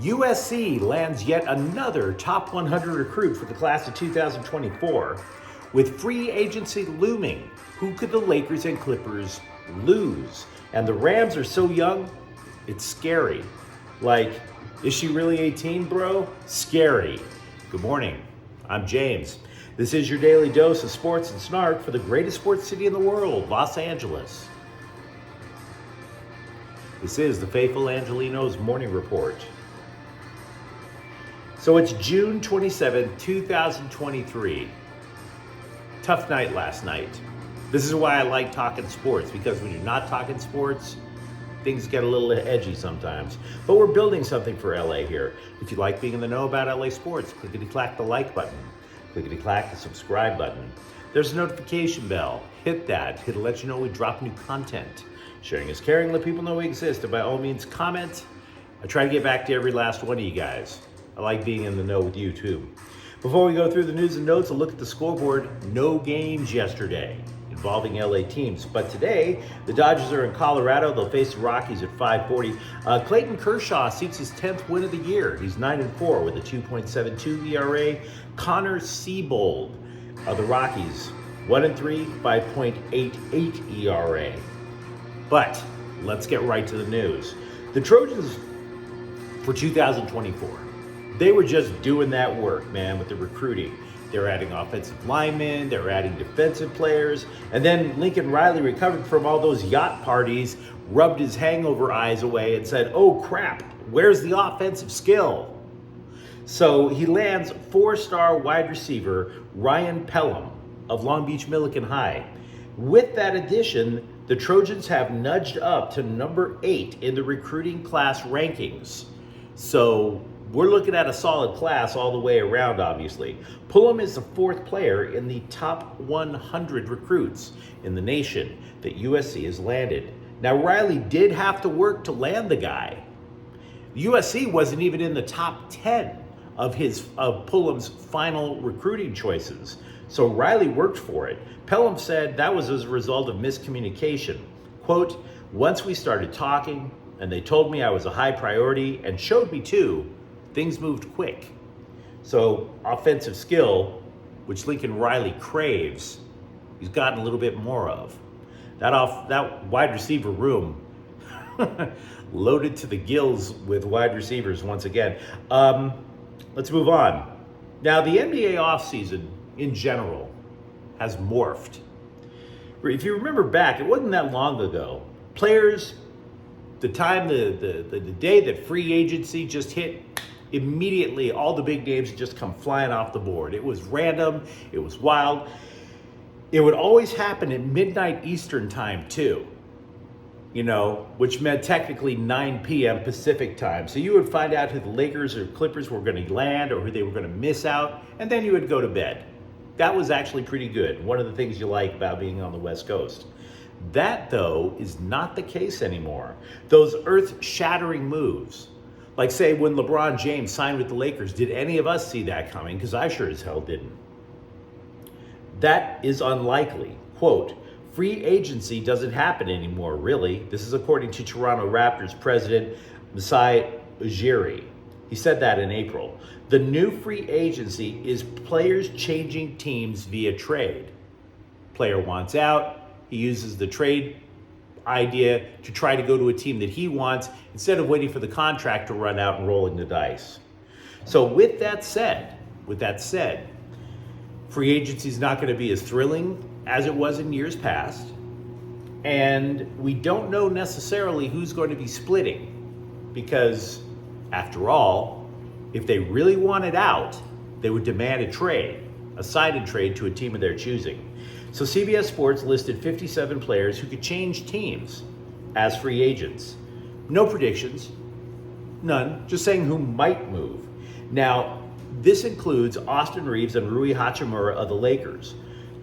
USC lands yet another top 100 recruit for the class of 2024. With free agency looming, who could the Lakers and Clippers lose? And the Rams are so young, it's scary. Like, is she really 18, bro? Scary. Good morning. I'm James. This is your daily dose of sports and snark for the greatest sports city in the world, Los Angeles. This is the faithful Angelenos morning report. So it's June 27, 2023. Tough night last night. This is why I like talking sports, because when you're not talking sports, things get a little edgy sometimes. But we're building something for LA here. If you like being in the know about LA sports, clickety-clack the like button. Clickety-clack the subscribe button. There's a notification bell. Hit that. It'll let you know we drop new content. Sharing is caring. Let people know we exist. And by all means, comment. I try to get back to every last one of you guys. I like being in the know with you too. Before we go through the news and notes, a look at the scoreboard. No games yesterday involving LA teams. But today, the Dodgers are in Colorado. They'll face the Rockies at 5:40. Clayton Kershaw seeks his 10th win of the year. He's 9-4 with a 2.72 ERA. Connor Seabold of the Rockies, 1-3, 5.88 ERA. But let's get right to the news. The Trojans for 2024. They were just doing that work, man, with the recruiting. They're adding offensive linemen, they're adding defensive players, and then Lincoln Riley recovered from all those yacht parties, rubbed his hangover eyes away and said, oh crap, where's the offensive skill? So he lands four-star wide receiver Ryan Pelham of Long Beach Millikan High. With that addition, the Trojans have nudged up to number 8 in the recruiting class rankings. So we're looking at a solid class all the way around, obviously. Pelham is the 4th player in the top 100 recruits in the nation that USC has landed. Now, Riley did have to work to land the guy. USC wasn't even in the top 10 of Pelham's final recruiting choices. So Riley worked for it. Pelham said that was as a result of miscommunication. Quote, once we started talking and they told me I was a high priority and showed me too, things moved quick. So offensive skill, which Lincoln Riley craves, he's gotten a little bit more of. That wide receiver room loaded to the gills with wide receivers once again. Let's move on. Now, the NBA offseason in general has morphed. If you remember back, it wasn't that long ago. Players, the day that free agency just hit, immediately all the big names just come flying off the board. It was random, it was wild. It would always happen at midnight Eastern time too, which meant technically 9 p.m. Pacific time. So you would find out who the Lakers or Clippers were going to land or who they were going to miss out, and then you would go to bed. That was actually pretty good. One of the things you like about being on the West Coast. That, though, is not the case anymore. Those earth-shattering moves, like say when LeBron James signed with the Lakers, did any of us see that coming? Because I sure as hell didn't. That is unlikely. Quote, free agency doesn't happen anymore, really. This is according to Toronto Raptors president Masai Ujiri. He said that in April. The new free agency is players changing teams via trade. Player wants out, he uses the trade idea to try to go to a team that he wants instead of waiting for the contract to run out and rolling the dice. So with that said, free agency is not going to be as thrilling as it was in years past. And we don't know necessarily who's going to be splitting because, after all, if they really wanted out, they would demand a sign-in trade to a team of their choosing. So CBS Sports listed 57 players who could change teams as free agents. No predictions, none, just saying who might move. Now, this includes Austin Reeves and Rui Hachimura of the Lakers.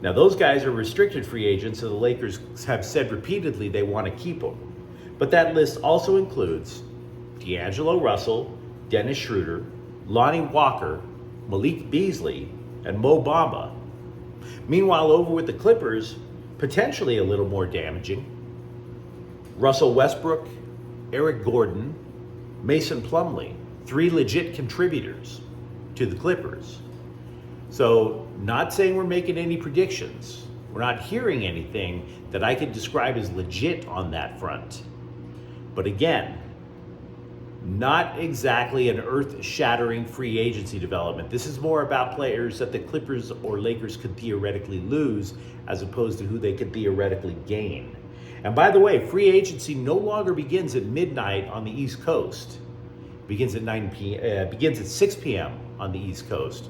Now, those guys are restricted free agents, so the Lakers have said repeatedly they want to keep them. But that list also includes D'Angelo Russell, Dennis Schroeder, Lonnie Walker, Malik Beasley, and Mo Bamba. Meanwhile, over with the Clippers, potentially a little more damaging, Russell Westbrook, Eric Gordon, Mason Plumlee. 3 legit contributors to the Clippers. So, not saying we're making any predictions. We're not hearing anything that I could describe as legit on that front. But again, not exactly an earth-shattering free agency development. This is more about players that the Clippers or Lakers could theoretically lose as opposed to who they could theoretically gain. And by the way, free agency no longer begins at midnight on the East Coast. It begins at 6 p.m. on the East Coast,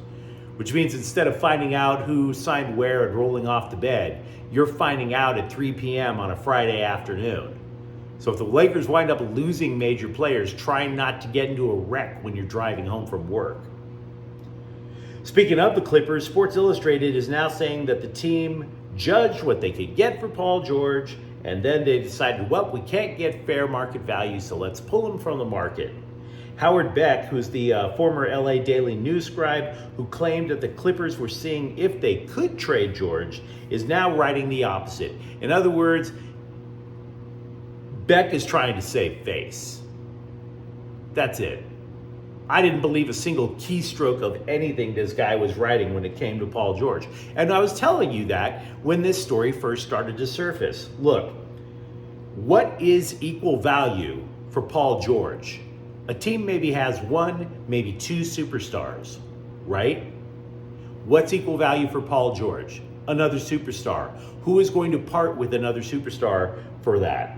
which means instead of finding out who signed where and rolling off the bed, you're finding out at 3 p.m. on a Friday afternoon. So if the Lakers wind up losing major players, try not to get into a wreck when you're driving home from work. Speaking of the Clippers, Sports Illustrated is now saying that the team judged what they could get for Paul George, and then they decided, well, we can't get fair market value, so let's pull him from the market. Howard Beck, who's the former LA Daily News scribe who claimed that the Clippers were seeing if they could trade George, is now writing the opposite. In other words, Beck is trying to save face. That's it. I didn't believe a single keystroke of anything this guy was writing when it came to Paul George. And I was telling you that when this story first started to surface. Look, what is equal value for Paul George? A team maybe has 1, maybe 2 superstars, right? What's equal value for Paul George? Another superstar. Who is going to part with another superstar for that?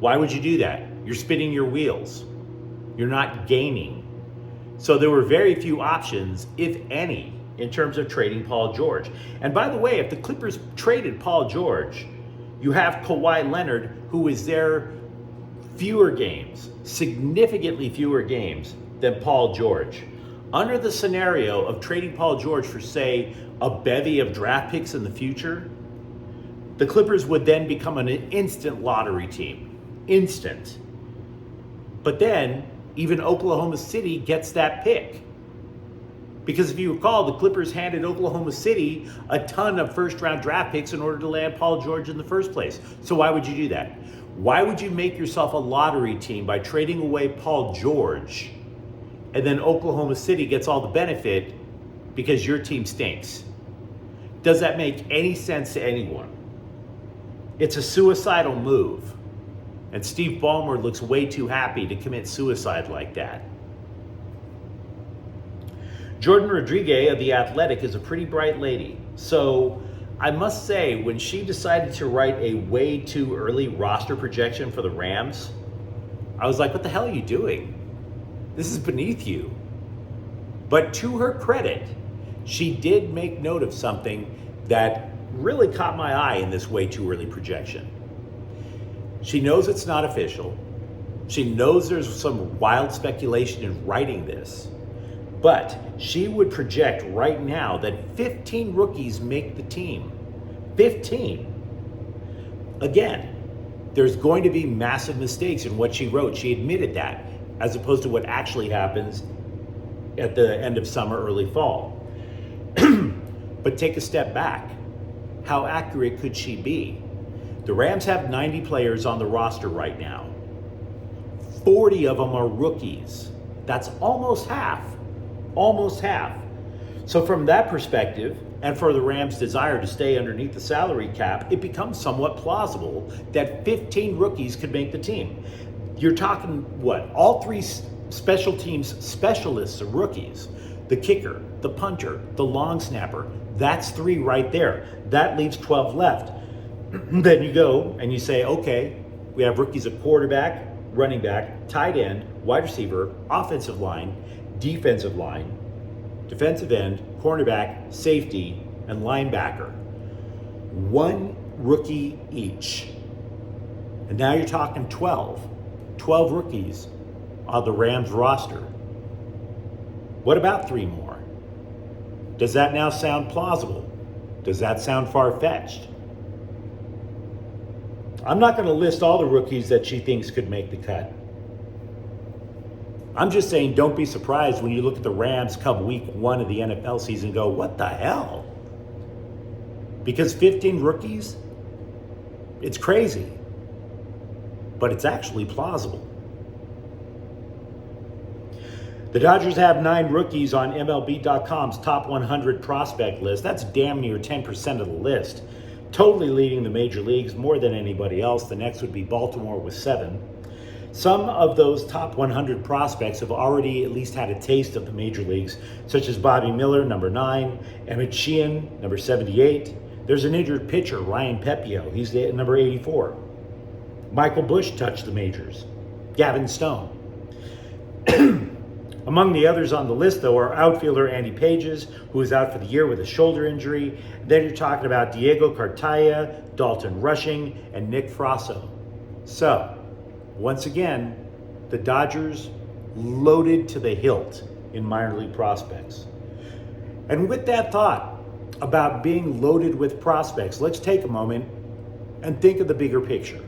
Why would you do that? You're spinning your wheels. You're not gaining. So there were very few options, if any, in terms of trading Paul George. And by the way, if the Clippers traded Paul George, you have Kawhi Leonard, who is there fewer games, significantly fewer games than Paul George. Under the scenario of trading Paul George for, say, a bevy of draft picks in the future, the Clippers would then become an instant lottery team. Instant. But then, even Oklahoma City gets that pick. Because if you recall, the Clippers handed Oklahoma City a ton of first-round draft picks in order to land Paul George in the first place. So why would you do that? Why would you make yourself a lottery team by trading away Paul George, and then Oklahoma City gets all the benefit because your team stinks? Does that make any sense to anyone? It's a suicidal move. And Steve Ballmer looks way too happy to commit suicide like that. Jordan Rodriguez of The Athletic is a pretty bright lady. So I must say, when she decided to write a way too early roster projection for the Rams, I was like, what the hell are you doing? This is beneath you. But to her credit, she did make note of something that really caught my eye in this way too early projection. She knows it's not official. She knows there's some wild speculation in writing this. But she would project right now that 15 rookies make the team. 15. Again, there's going to be massive mistakes in what she wrote. She admitted that, as opposed to what actually happens at the end of summer, early fall. But take a step back. How accurate could she be? The Rams have 90 players on the roster right now. 40 of them are rookies. That's almost half. Almost half. So from that perspective, and for the Rams' desire to stay underneath the salary cap, it becomes somewhat plausible that 15 rookies could make the team. You're talking, what, all 3 special teams specialists are rookies. The kicker, the punter, the long snapper. That's 3 right there. That leaves 12 left. Then you go and you say, okay, we have rookies at quarterback, running back, tight end, wide receiver, offensive line, defensive line, defensive end, cornerback, safety, and linebacker. 1 rookie each. And now you're talking 12. 12 rookies on the Rams roster. What about 3 more? Does that now sound plausible? Does that sound far-fetched? I'm not going to list all the rookies that she thinks could make the cut. I'm just saying, don't be surprised when you look at the Rams come week 1 of the NFL season and go, what the hell? Because 15 rookies, it's crazy, but it's actually plausible. The Dodgers have 9 rookies on MLB.com's top 100 prospect list. That's damn near 10% of the list. Totally leading the major leagues more than anybody else. The next would be Baltimore with 7. Some of those top 100 prospects have already at least had a taste of the major leagues, such as Bobby Miller, number 9, Emmett Sheehan, number 78. There's an injured pitcher, Ryan Pepio. He's the number 84. Michael Busch touched the majors. Gavin Stone. Among the others on the list, though, are outfielder Andy Pages, who is out for the year with a shoulder injury. Then you're talking about Diego Cartaya, Dalton Rushing, and Nick Frasso. So, once again, the Dodgers loaded to the hilt in minor league prospects. And with that thought about being loaded with prospects, let's take a moment and think of the bigger picture.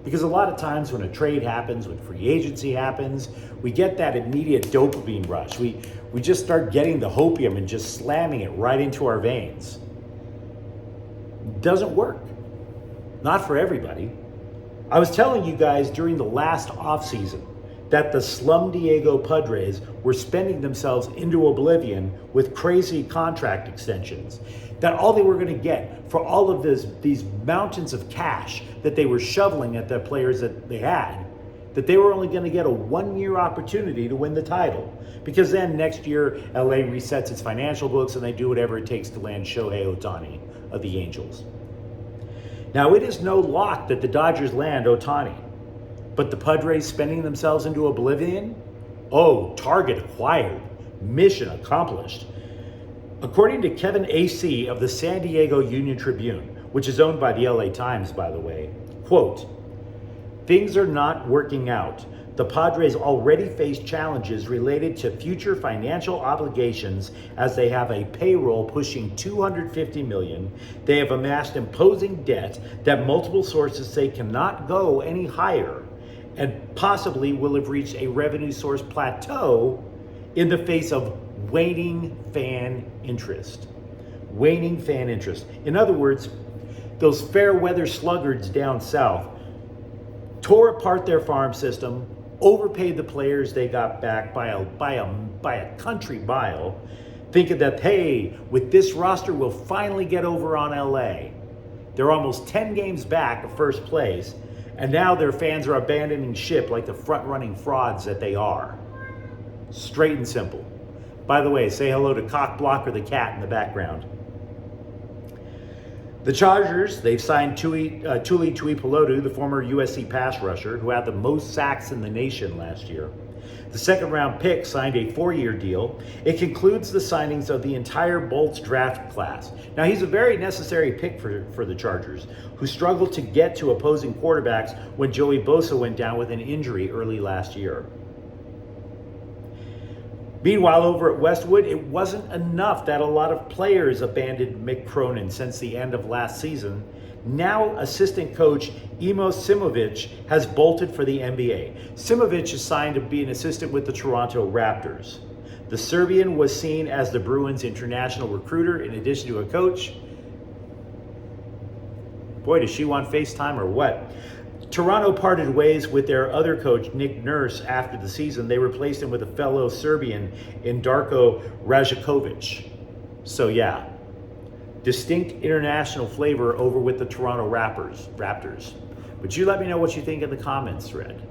Because a lot of times when a trade happens, when free agency happens, we get that immediate dopamine rush. We just start getting the hopium and just slamming it right into our veins. Doesn't work. Not for everybody. I was telling you guys during the last offseason that the Slum Diego Padres were spending themselves into oblivion with crazy contract extensions. That all they were going to get for all of these mountains of cash that they were shoveling at the players that they had, that they were only going to get a 1-year opportunity to win the title. Because then next year, LA resets its financial books and they do whatever it takes to land Shohei Ohtani of the Angels. Now, it is no lock that the Dodgers land Ohtani, but the Padres spending themselves into oblivion? Oh, target acquired, mission accomplished. According to Kevin A.C. of the San Diego Union Tribune, which is owned by the LA Times, by the way, quote, "Things are not working out. The Padres already face challenges related to future financial obligations as they have a payroll pushing $250 million. They have amassed imposing debt that multiple sources say cannot go any higher and possibly will have reached a revenue source plateau in the face of waning fan interest. Waning fan interest. In other words, those fair weather sluggards down south tore apart their farm system, overpaid the players they got back by a country mile, thinking that, hey, with this roster, we'll finally get over on LA. They're almost 10 games back of first place, and now their fans are abandoning ship like the front-running frauds that they are. Straight and simple. By the way, say hello to Cockblocker the cat in the background. The Chargers, they've signed Tuli Tuipulotu, the former USC pass rusher, who had the most sacks in the nation last year. The second-round pick signed a 4-year deal. It concludes the signings of the entire Bolts draft class. Now, he's a very necessary pick for the Chargers, who struggled to get to opposing quarterbacks when Joey Bosa went down with an injury early last year. Meanwhile, over at Westwood, it wasn't enough that a lot of players abandoned Mick Cronin since the end of last season. Now, assistant coach Emo Simovic has bolted for the NBA. Simovic is signed to be an assistant with the Toronto Raptors. The Serbian was seen as the Bruins' international recruiter in addition to a coach. Boy, does she want FaceTime or what? Toronto parted ways with their other coach, Nick Nurse, after the season. They replaced him with a fellow Serbian in Darko Rajakovic. So yeah, distinct international flavor over with the Toronto Raptors. But you let me know what you think in the comments thread.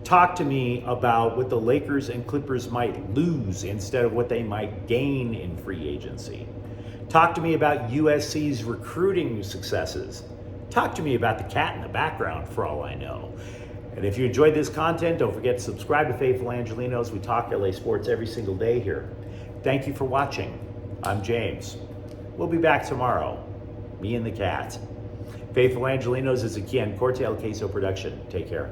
Talk to me about what the Lakers and Clippers might lose instead of what they might gain in free agency. Talk to me about USC's recruiting successes. Talk to me about the cat in the background, for all I know. And if you enjoyed this content, don't forget to subscribe to Faithful Angelenos. We talk LA sports every single day here. Thank you for watching. I'm James. We'll be back tomorrow. Me and the cat. Faithful Angelenos is a Kian Cortez Queso production. Take care.